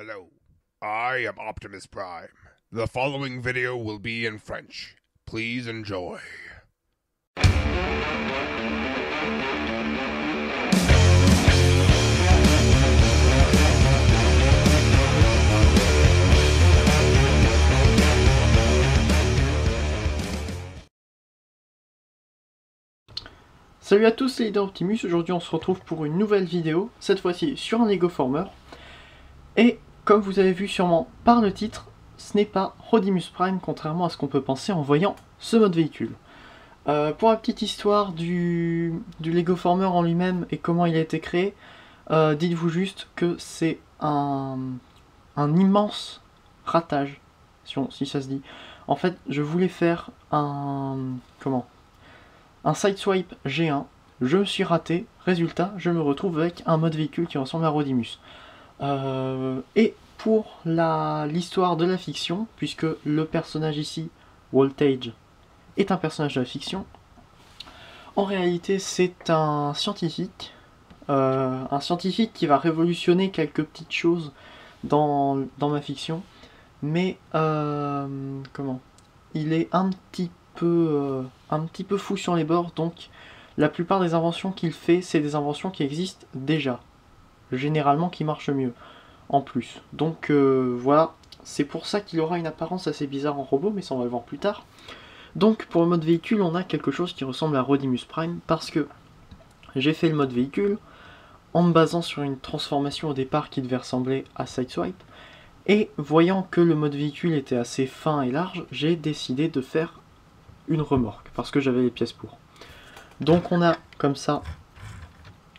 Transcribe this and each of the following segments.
Hello, I am Optimus Prime. The following video will be in French. Please enjoy. Salut à tous, c'est Leader Optimus. Aujourd'hui on se retrouve pour une nouvelle vidéo, cette fois-ci sur un Lego Former. Et comme vous avez vu sûrement par le titre, ce n'est pas Rodimus Prime, contrairement à ce qu'on peut penser en voyant ce mode véhicule. Pour la petite histoire du Lego Former en lui-même et comment il a été créé, dites-vous juste que c'est un immense ratage, si ça se dit. En fait, je voulais faire un Sideswipe G1, je me suis raté, résultat, je me retrouve avec un mode véhicule qui ressemble à Rodimus. Et pour l'histoire de la fiction, puisque le personnage ici, Voltage, est un personnage de la fiction, en réalité c'est un scientifique qui va révolutionner quelques petites choses dans ma fiction, mais il est un petit peu fou sur les bords, donc la plupart des inventions qu'il fait, c'est des inventions qui existent déjà, généralement qui marchent mieux, en plus. Donc voilà, c'est pour ça qu'il aura une apparence assez bizarre en robot, mais ça on va le voir plus tard. Donc pour le mode véhicule, on a quelque chose qui ressemble à Rodimus Prime, parce que j'ai fait le mode véhicule en me basant sur une transformation au départ qui devait ressembler à Sideswipe, et voyant que le mode véhicule était assez fin et large, j'ai décidé de faire une remorque, parce que j'avais les pièces pour. Donc on a comme ça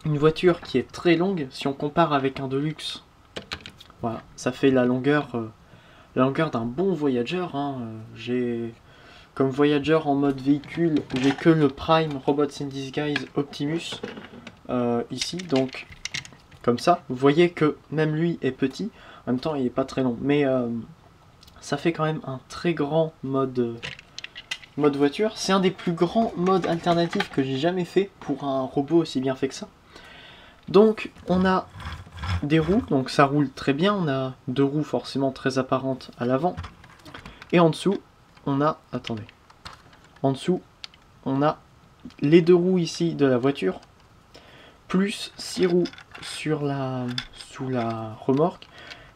une voiture qui est très longue, si on compare avec un Deluxe, voilà, ça fait la longueur d'un bon Voyager, hein. Comme Voyager en mode véhicule, j'ai que le Prime Robots in Disguise Optimus, ici, donc comme ça, vous voyez que même lui est petit, en même temps il est pas très long, mais ça fait quand même un très grand mode voiture. C'est un des plus grands modes alternatifs que j'ai jamais fait pour un robot aussi bien fait que ça. Donc on a des roues, donc ça roule très bien, on a deux roues forcément très apparentes à l'avant, et en dessous on a, les deux roues ici de la voiture, plus 6 roues sous la remorque,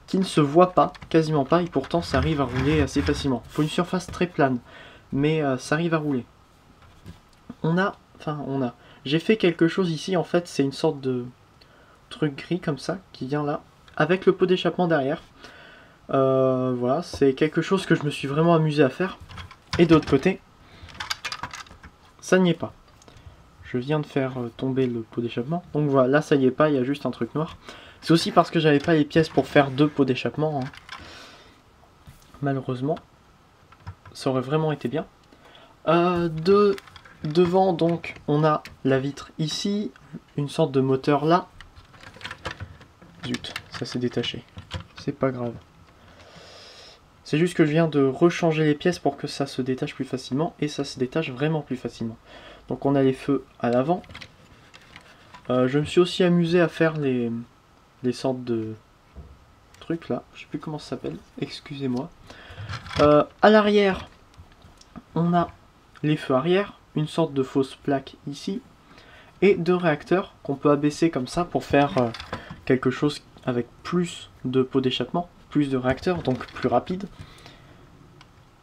qui ne se voient pas, quasiment pas, et pourtant ça arrive à rouler assez facilement. Il faut une surface très plane, mais ça arrive à rouler. J'ai fait quelque chose ici, en fait, c'est une sorte de truc gris comme ça, qui vient là, avec le pot d'échappement derrière. Voilà, c'est quelque chose que je me suis vraiment amusé à faire. Et de l'autre côté, ça n'y est pas. Je viens de faire tomber le pot d'échappement. Donc voilà, là ça n'y est pas, il y a juste un truc noir. C'est aussi parce que j'avais pas les pièces pour faire deux pots d'échappement, hein. Malheureusement. Ça aurait vraiment été bien. Devant, donc, on a la vitre ici, une sorte de moteur là. Zut, ça s'est détaché. C'est pas grave. C'est juste que je viens de rechanger les pièces pour que ça se détache plus facilement, et ça se détache vraiment plus facilement. Donc on a les feux à l'avant. Je me suis aussi amusé à faire les sortes de trucs là. Je sais plus comment ça s'appelle, excusez-moi. À l'arrière, on a les feux arrière, une sorte de fausse plaque ici, et deux réacteurs qu'on peut abaisser comme ça pour faire quelque chose avec plus de pots d'échappement, plus de réacteurs, donc plus rapide.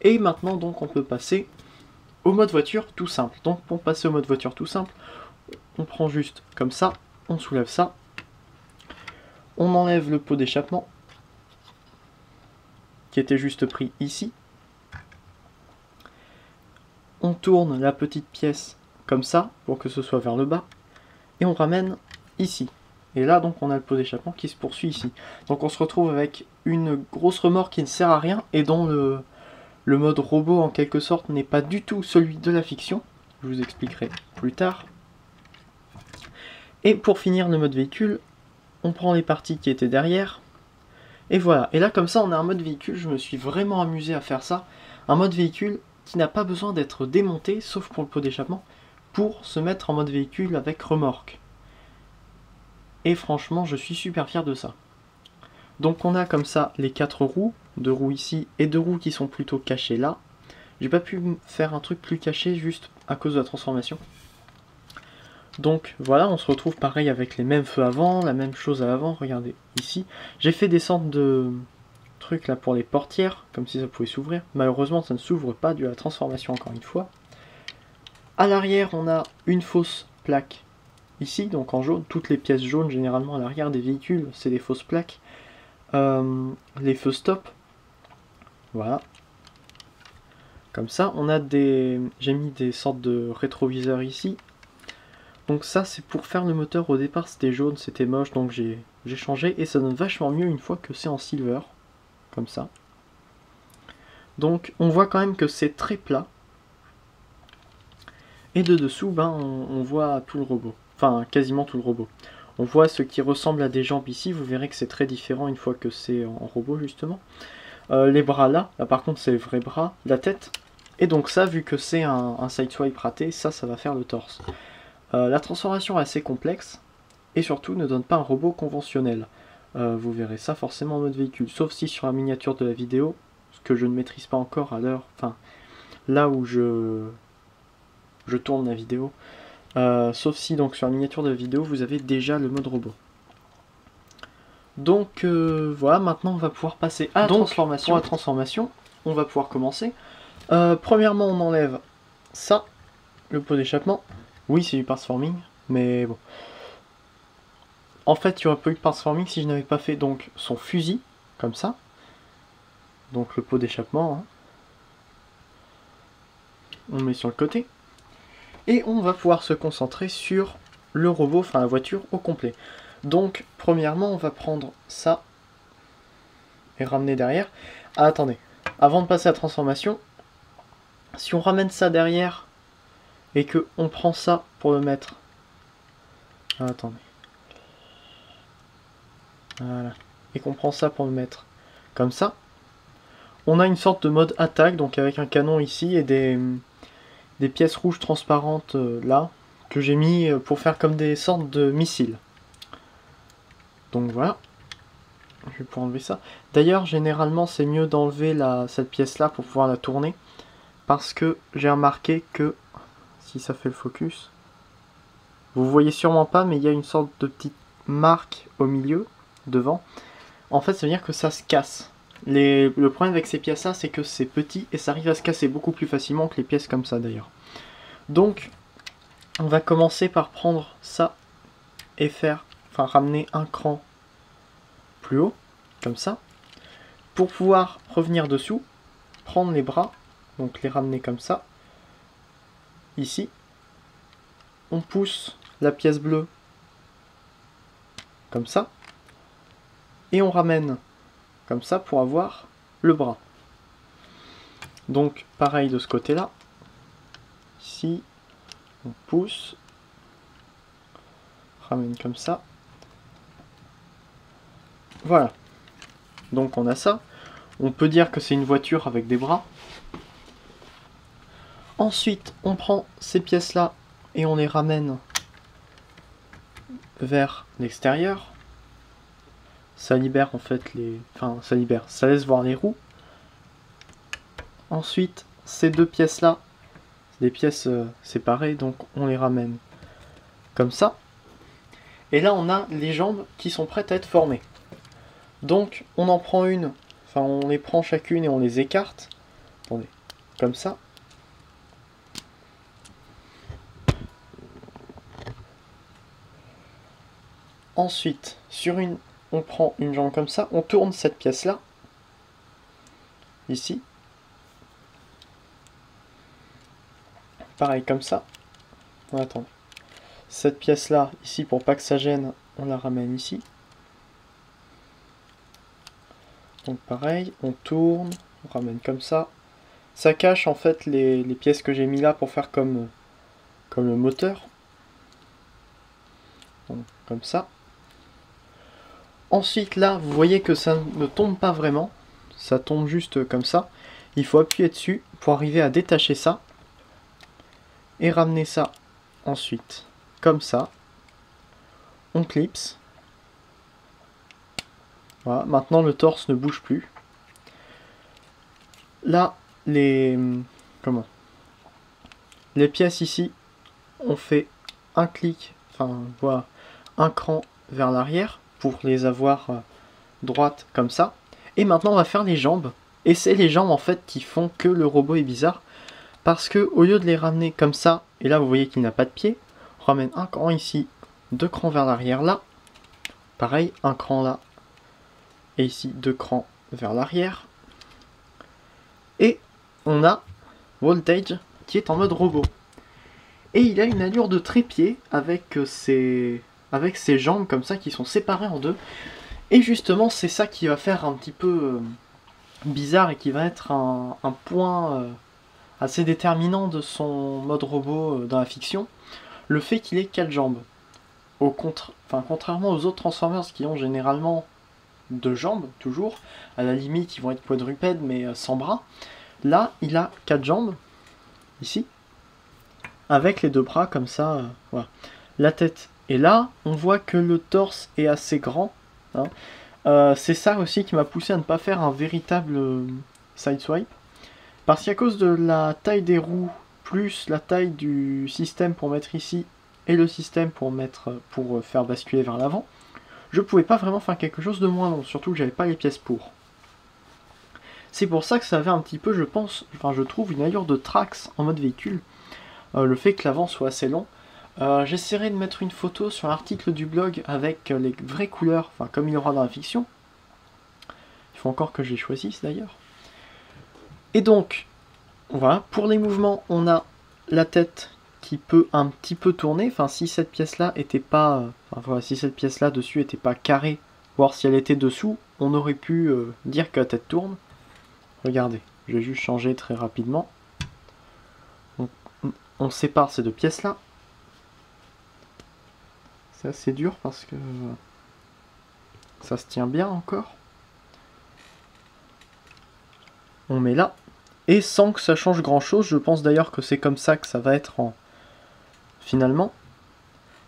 Et maintenant donc on peut passer au mode voiture tout simple. Donc pour passer au mode voiture tout simple, on prend juste comme ça, on soulève ça, on enlève le pot d'échappement qui était juste pris ici, on tourne la petite pièce comme ça pour que ce soit vers le bas, et on ramène ici. Et là donc on a le pot d'échappement qui se poursuit ici. Donc on se retrouve avec une grosse remorque qui ne sert à rien et dont le mode robot en quelque sorte n'est pas du tout celui de la fiction. Je vous expliquerai plus tard. Et pour finir le mode véhicule, on prend les parties qui étaient derrière. Et voilà. Et là comme ça on a un mode véhicule, je me suis vraiment amusé à faire ça. Un mode véhicule qui n'a pas besoin d'être démonté, sauf pour le pot d'échappement, pour se mettre en mode véhicule avec remorque. Et franchement je suis super fier de ça. Donc on a comme ça les 4 roues, 2 roues ici et 2 roues qui sont plutôt cachées là. J'ai pas pu faire un truc plus caché juste à cause de la transformation. Donc voilà, on se retrouve pareil avec les mêmes feux avant, la même chose à l'avant, regardez ici. J'ai fait des sortes de trucs là pour les portières, comme si ça pouvait s'ouvrir. Malheureusement ça ne s'ouvre pas dû à la transformation encore une fois. À l'arrière on a une fausse plaque ici, donc en jaune, toutes les pièces jaunes généralement à l'arrière des véhicules, c'est des fausses plaques. Les feux stop, voilà. Comme ça, on a des... J'ai mis des sortes de rétroviseurs ici. Donc ça, c'est pour faire le moteur. Au départ, c'était jaune, c'était moche, donc j'ai changé. Et ça donne vachement mieux une fois que c'est en silver. Comme ça. Donc, on voit quand même que c'est très plat. Et de dessous, ben, on voit tout le robot. Enfin, quasiment tout le robot. On voit ce qui ressemble à des jambes ici. Vous verrez que c'est très différent une fois que c'est en robot, justement. Les bras là par contre, c'est les vrais bras. La tête. Et donc ça, vu que c'est un sideswipe raté, ça va faire le torse. La transformation est assez complexe, et surtout ne donne pas un robot conventionnel. Vous verrez ça forcément en mode véhicule, sauf si sur la miniature de la vidéo, ce que je ne maîtrise pas encore à l'heure, enfin, là où je tourne la vidéo, sauf si donc sur la miniature de la vidéo, vous avez déjà le mode robot. Donc voilà, maintenant on va pouvoir passer à la transformation. Pour la transformation, on va pouvoir commencer. Premièrement, on enlève ça, le pot d'échappement. Oui, c'est du parts forming, mais bon. En fait, il n'y aurait pas eu de parts forming si je n'avais pas fait donc son fusil, comme ça. Donc le pot d'échappement. Hein. On le met sur le côté. Et on va pouvoir se concentrer sur le robot, enfin la voiture au complet. Donc, premièrement, on va prendre ça et ramener derrière. Ah, attendez, avant de passer à la transformation, si on ramène ça derrière et que on prend ça pour le mettre... Ah, attendez. Voilà. Et qu'on prend ça pour le mettre comme ça, on a une sorte de mode attaque, donc avec un canon ici et des pièces rouges transparentes là, que j'ai mis pour faire comme des sortes de missiles. Donc voilà. Je vais pouvoir enlever ça. D'ailleurs, généralement, c'est mieux d'enlever cette pièce-là pour pouvoir la tourner. Parce que j'ai remarqué que, si ça fait le focus, vous voyez sûrement pas, mais il y a une sorte de petite marque au milieu, devant. En fait, ça veut dire que ça se casse. Le problème avec ces pièces-là, c'est que c'est petit et ça arrive à se casser beaucoup plus facilement que les pièces comme ça, d'ailleurs. Donc, on va commencer par prendre ça et ramener un cran plus haut, comme ça, pour pouvoir revenir dessous, prendre les bras, donc les ramener comme ça, ici, on pousse la pièce bleue, comme ça, et on ramène, comme ça, pour avoir le bras. Donc, pareil de ce côté-là, ici, on pousse, ramène comme ça, voilà. Donc on a ça. On peut dire que c'est une voiture avec des bras. Ensuite, on prend ces pièces-là et on les ramène vers l'extérieur. Ça libère en fait les... Enfin, ça libère. Ça laisse voir les roues. Ensuite, ces deux pièces-là, des pièces séparées, donc on les ramène comme ça. Et là, on a les jambes qui sont prêtes à être formées. Donc, on en prend une, enfin, on les prend chacune et on les écarte. Attendez, comme ça. Ensuite, on prend une jambe comme ça, on tourne cette pièce-là, ici. Pareil, comme ça. Attendez. Cette pièce-là, ici, pour pas que ça gêne, on la ramène ici. Donc pareil, on tourne, on ramène comme ça. Ça cache en fait les pièces que j'ai mis là pour faire comme le moteur. Donc, comme ça. Ensuite là, vous voyez que ça ne tombe pas vraiment. Ça tombe juste comme ça. Il faut appuyer dessus pour arriver à détacher ça. Et ramener ça ensuite comme ça. On clipse. Voilà, maintenant le torse ne bouge plus. Là, les pièces ici, on fait un clic, enfin voilà, un cran vers l'arrière pour les avoir droites comme ça. Et maintenant on va faire les jambes. Et c'est les jambes en fait qui font que le robot est bizarre. Parce que au lieu de les ramener comme ça, et là vous voyez qu'il n'a pas de pied, on ramène un cran ici, 2 crans vers l'arrière là. Pareil, un cran là. Et ici 2 crans vers l'arrière. Et on a Voltage qui est en mode robot. Et il a une allure de trépied avec ses jambes comme ça qui sont séparées en deux. Et justement c'est ça qui va faire un petit peu bizarre et qui va être un point assez déterminant de son mode robot dans la fiction. Le fait qu'il ait 4 jambes. Contrairement aux autres Transformers qui ont généralement 2 jambes, toujours. À la limite, ils vont être quadrupèdes, mais sans bras. Là, il a 4 jambes, ici, avec les 2 bras comme ça. Voilà. La tête est là. On voit que le torse est assez grand. Hein. C'est ça aussi qui m'a poussé à ne pas faire un véritable sideswipe. Parce qu'à cause de la taille des roues, plus la taille du système pour mettre ici, et le système pour faire basculer vers l'avant, je pouvais pas vraiment faire quelque chose de moins long, surtout que j'avais pas les pièces pour. C'est pour ça que ça avait un petit peu, je trouve, une allure de Trax en mode véhicule. Le fait que l'avant soit assez long. J'essaierai de mettre une photo sur l'article du blog avec les vraies couleurs, comme il y aura dans la fiction. Il faut encore que je les choisisse d'ailleurs. Et donc, voilà, pour les mouvements, on a la tête qui peut un petit peu tourner. Si cette pièce-là était pas, si cette pièce-là dessus était pas carrée, voire si elle était dessous, on aurait pu dire que la tête tourne. Regardez, je vais juste changer très rapidement. On sépare ces 2 pièces-là. C'est assez dur parce que ça se tient bien encore. On met là. Et sans que ça change grand chose, je pense d'ailleurs que c'est comme ça que ça va être finalement.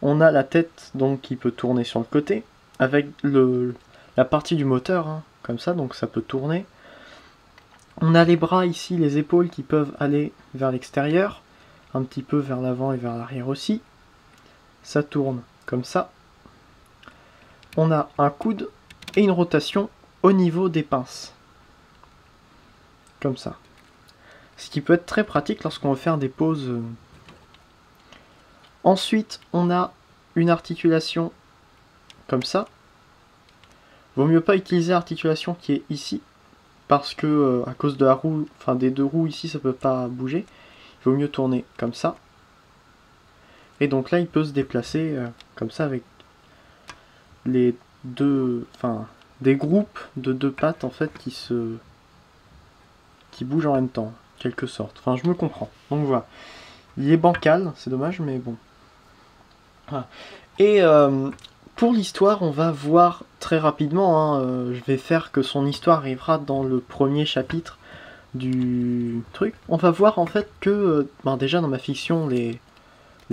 On a la tête donc qui peut tourner sur le côté, avec la partie du moteur, hein, comme ça, donc ça peut tourner. On a les bras ici, les épaules qui peuvent aller vers l'extérieur, un petit peu vers l'avant et vers l'arrière aussi. Ça tourne comme ça. On a un coude et une rotation au niveau des pinces. Comme ça. Ce qui peut être très pratique lorsqu'on veut faire des poses. Ensuite, on a une articulation comme ça. Vaut mieux pas utiliser l'articulation qui est ici, parce que à cause de la roue, des 2 roues ici, ça peut pas bouger. Il vaut mieux tourner comme ça. Et donc là, il peut se déplacer comme ça avec les des groupes de 2 pattes en fait qui bougent en même temps, en quelque sorte. Je me comprends. Donc voilà. Il est bancal, c'est dommage, mais bon. Voilà. Et pour l'histoire, on va voir très rapidement. Je vais faire que son histoire arrivera dans le premier chapitre du truc. On va voir en fait que, déjà dans ma fiction, les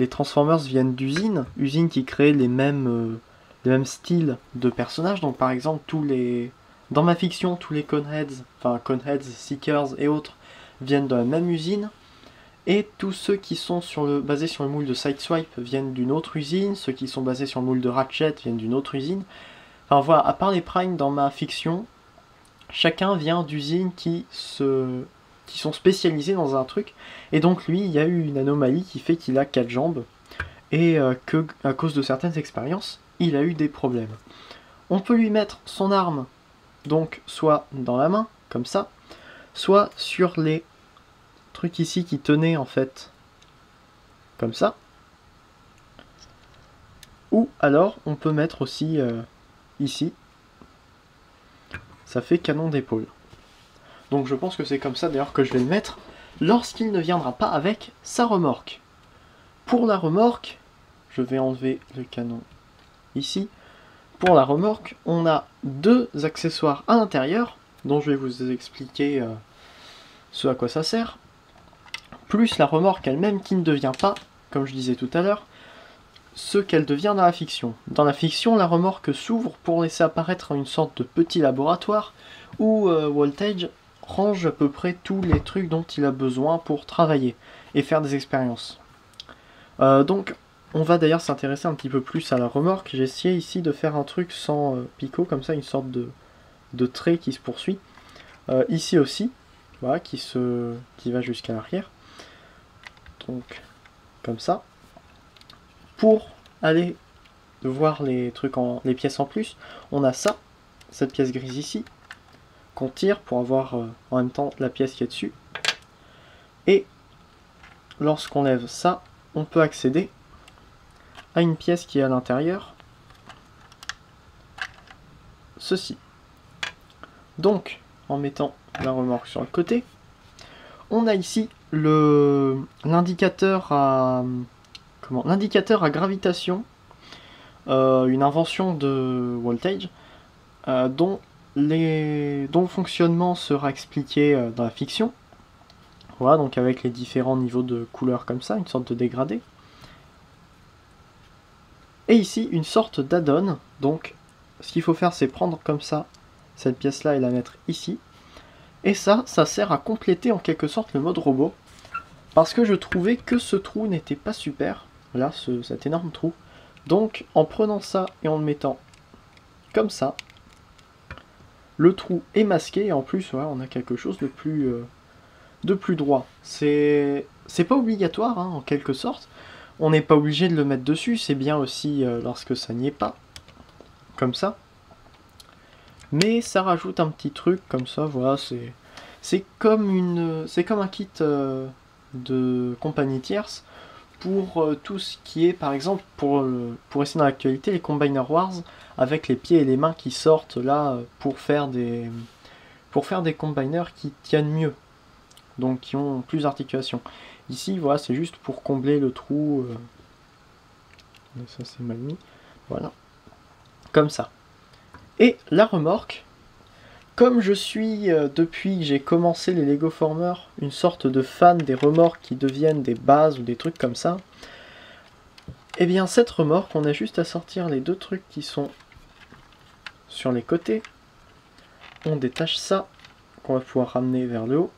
Transformers viennent d'usines qui créent les mêmes styles de personnages. Donc par exemple, dans ma fiction, tous les Coneheads, Seekers et autres viennent de la même usine. Et tous ceux qui sont basés sur le moule de Sideswipe viennent d'une autre usine, ceux qui sont basés sur le moule de Ratchet viennent d'une autre usine. Voilà, à part les Prime dans ma fiction, chacun vient d'usines qui sont spécialisées dans un truc. Et donc lui, il y a eu une anomalie qui fait qu'il a 4 jambes, et que à cause de certaines expériences, il a eu des problèmes. On peut lui mettre son arme, donc soit dans la main, comme ça, soit sur les truc ici qui tenait en fait comme ça, ou alors on peut mettre aussi ici, ça fait canon d'épaule. Donc je pense que c'est comme ça d'ailleurs que je vais le mettre lorsqu'il ne viendra pas avec sa remorque. Pour la remorque, je vais enlever le canon ici. Pour la remorque, on a 2 accessoires à l'intérieur dont je vais vous expliquer ce à quoi ça sert, plus la remorque elle-même qui ne devient pas, comme je disais tout à l'heure, ce qu'elle devient dans la fiction. Dans la fiction, la remorque s'ouvre pour laisser apparaître une sorte de petit laboratoire où Voltage range à peu près tous les trucs dont il a besoin pour travailler et faire des expériences. Donc on va d'ailleurs s'intéresser un petit peu plus à la remorque. J'ai essayé ici de faire un truc sans picot, comme ça, une sorte de trait qui se poursuit. Ici aussi, voilà, qui va jusqu'à l'arrière. Donc comme ça. Pour aller voir les pièces en plus, on a ça, cette pièce grise ici, qu'on tire pour avoir en même temps la pièce qui est dessus. Et lorsqu'on lève ça, on peut accéder à une pièce qui est à l'intérieur. Ceci. Donc, en mettant la remorque sur le côté, on a ici l'indicateur à gravitation, une invention de Voltage, dont le fonctionnement sera expliqué dans la fiction. Voilà, donc avec les différents niveaux de couleurs comme ça, une sorte de dégradé. Et ici, une sorte d'add-on. Donc, ce qu'il faut faire, c'est prendre comme ça cette pièce-là et la mettre ici. Et ça sert à compléter en quelque sorte le mode robot. Parce que je trouvais que ce trou n'était pas super. Là, cet énorme trou. Donc, en prenant ça et en le mettant comme ça, le trou est masqué. Et en plus, voilà, on a quelque chose de plus droit. C'est pas obligatoire, hein, en quelque sorte. On n'est pas obligé de le mettre dessus. C'est bien aussi lorsque ça n'y est pas. Comme ça. Mais ça rajoute un petit truc comme ça, voilà, c'est comme un kit de compagnie tierce pour tout ce qui est, par exemple, pour rester dans l'actualité, les Combiner Wars, avec les pieds et les mains qui sortent là pour faire des combiners qui tiennent mieux, donc qui ont plus d'articulation. Ici, voilà, c'est juste pour combler le trou, ça c'est mal mis, voilà, comme ça. Et la remorque, comme je suis, depuis que j'ai commencé les Lego Former, une sorte de fan des remorques qui deviennent des bases ou des trucs comme ça, et bien cette remorque, on a juste à sortir les deux trucs qui sont sur les côtés. On détache ça, qu'on va pouvoir ramener vers le haut.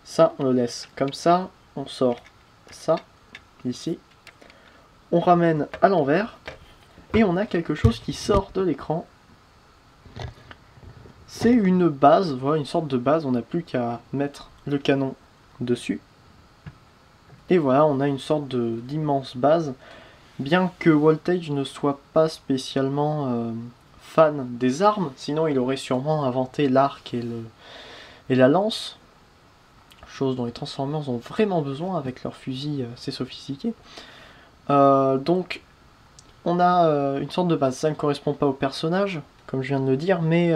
Ça, on le laisse comme ça. On sort ça, ici. On ramène à l'envers. Et on a quelque chose qui sort de l'écran. C'est une base, voilà, une sorte de base, on n'a plus qu'à mettre le canon dessus. Et voilà, on a une sorte d'immense base. Bien que Voltage ne soit pas spécialement fan des armes, sinon il aurait sûrement inventé l'arc et la lance. Chose dont les Transformers ont vraiment besoin avec leurs fusils assez sophistiqués. Donc, on a une sorte de base. Ça ne correspond pas au personnage, comme je viens de le dire, mais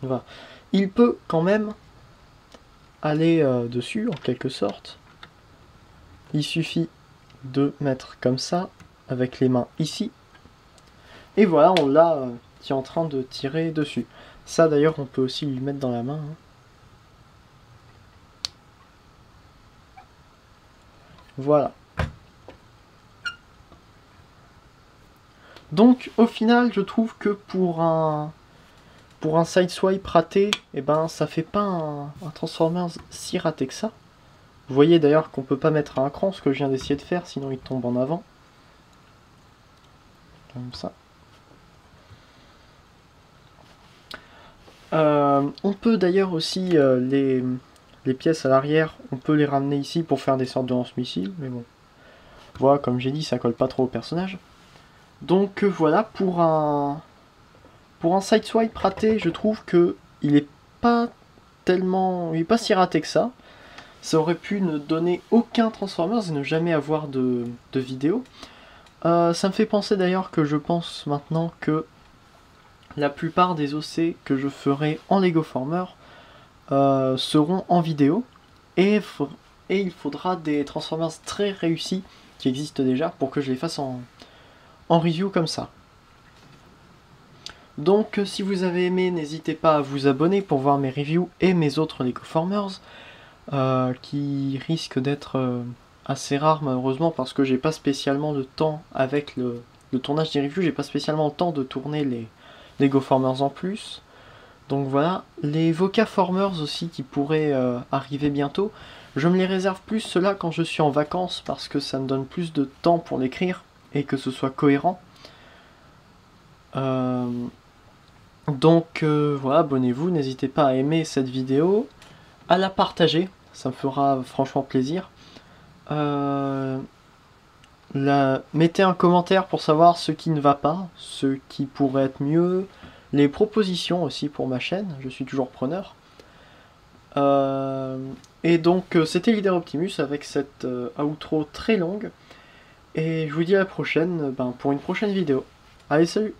voilà. Il peut quand même aller dessus, en quelque sorte. Il suffit de mettre comme ça, avec les mains ici. Et voilà, on l'a qui est en train de tirer dessus. Ça d'ailleurs, on peut aussi lui mettre dans la main. Hein. Voilà. Donc au final, je trouve que pour un sideswipe raté, eh ben ça fait pas un Transformers si raté que ça. Vous voyez d'ailleurs qu'on peut pas mettre un cran, ce que je viens d'essayer de faire, sinon il tombe en avant. Comme ça. On peut d'ailleurs aussi les pièces à l'arrière, on peut les ramener ici pour faire des sortes de lance-missiles, mais bon. Voilà, comme j'ai dit, ça colle pas trop au personnage. Donc voilà, pour un sideswipe raté, je trouve que il est pas si raté que ça. Ça aurait pu ne donner aucun Transformers et ne jamais avoir de vidéo. Ça me fait penser d'ailleurs que je pense maintenant que la plupart des OC que je ferai en Lego Former seront en vidéo. Et il faudra des Transformers très réussis qui existent déjà pour que je les fasse en review comme ça. Donc si vous avez aimé, n'hésitez pas à vous abonner pour voir mes reviews et mes autres Lego Formers qui risquent d'être assez rare malheureusement parce que j'ai pas spécialement le temps avec le tournage des reviews, j'ai pas spécialement le temps de tourner les GoFormers en plus. Donc voilà, les VocaFormers aussi qui pourraient arriver bientôt, je me les réserve plus ceux-là quand je suis en vacances parce que ça me donne plus de temps pour l'écrire et que ce soit cohérent. Donc voilà, abonnez-vous, n'hésitez pas à aimer cette vidéo, à la partager, ça me fera franchement plaisir. Mettez un commentaire pour savoir ce qui ne va pas, ce qui pourrait être mieux, les propositions aussi pour ma chaîne, je suis toujours preneur. Et donc c'était Leader Optimus avec cette outro très longue. Et je vous dis à la prochaine pour une prochaine vidéo. Allez, salut!